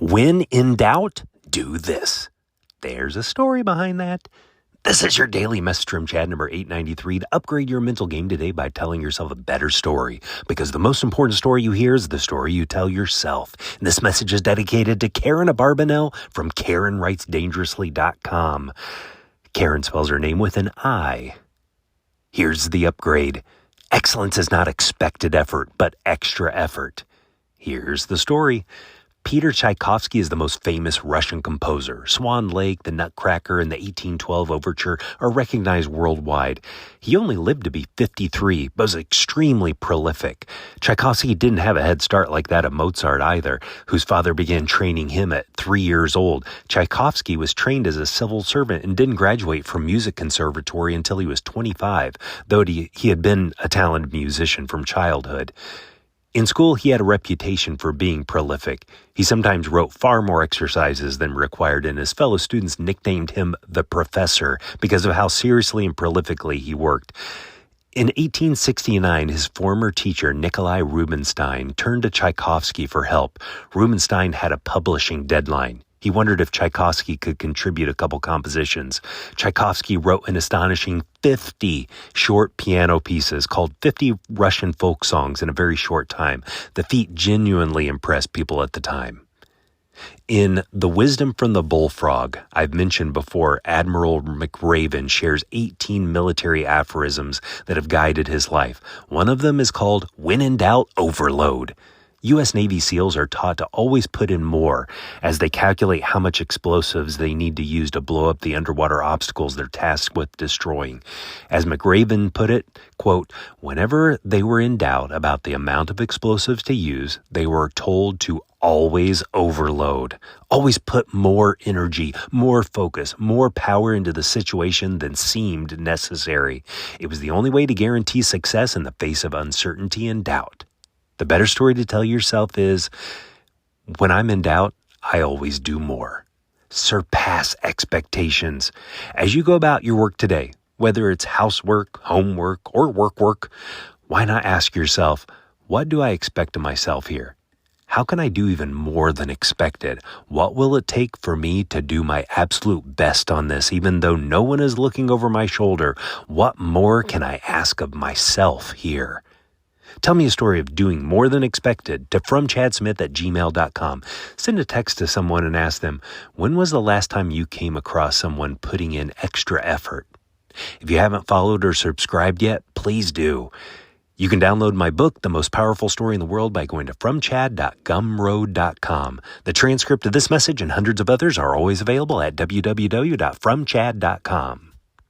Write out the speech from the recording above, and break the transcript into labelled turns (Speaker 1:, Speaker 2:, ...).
Speaker 1: When in doubt, do this. There's a story behind that. This is your daily message from Chad number 893 to upgrade your mental game today by telling yourself a better story. Because the most important story you hear is the story you tell yourself. And this message is dedicated to Karen Abarbanel from KarenWritesDangerously.com. Karen spells her name with an I. Here's the upgrade. Excellence is not expected effort, but extra effort. Here's the story. Peter Tchaikovsky is the most famous Russian composer. Swan Lake, The Nutcracker, and the 1812 Overture are recognized worldwide. He only lived to be 53, but was extremely prolific. Tchaikovsky didn't have a head start like that of Mozart either, whose father began training him at 3 years old. Tchaikovsky was trained as a civil servant and didn't graduate from music conservatory until he was 25, though he had been a talented musician from childhood. In school, he had a reputation for being prolific. He sometimes wrote far more exercises than required, and his fellow students nicknamed him the Professor because of how seriously and prolifically he worked. In 1869, his former teacher, Nikolai Rubinstein, turned to Tchaikovsky for help. Rubinstein had a publishing deadline. He wondered if Tchaikovsky could contribute a couple compositions. Tchaikovsky wrote an astonishing 50 short piano pieces called 50 Russian folk songs in a very short time. The feat genuinely impressed people at the time. In The Wisdom from the Bullfrog, I've mentioned before, Admiral McRaven shares 18 military aphorisms that have guided his life. One of them is called, "When in doubt, overload." U.S. Navy SEALs are taught to always put in more as they calculate how much explosives they need to use to blow up the underwater obstacles they're tasked with destroying. As McRaven put it, quote, whenever they were in doubt about the amount of explosives to use, they were told to always overload. Always put more energy, more focus, more power into the situation than seemed necessary. It was the only way to guarantee success in the face of uncertainty and doubt. The better story to tell yourself is, when I'm in doubt, I always do more. Surpass expectations. As you go about your work today, whether it's housework, homework, or work, why not ask yourself, what do I expect of myself here? How can I do even more than expected? What will it take for me to do my absolute best on this, even though no one is looking over my shoulder? What more can I ask of myself here? Tell me a story of doing more than expected to fromchadsmith@gmail.com. Send a text to someone and ask them, when was the last time you came across someone putting in extra effort? If you haven't followed or subscribed yet, please do. You can download my book, The Most Powerful Story in the World, by going to fromchad.gumroad.com. The transcript of this message and hundreds of others are always available at www.fromchad.com.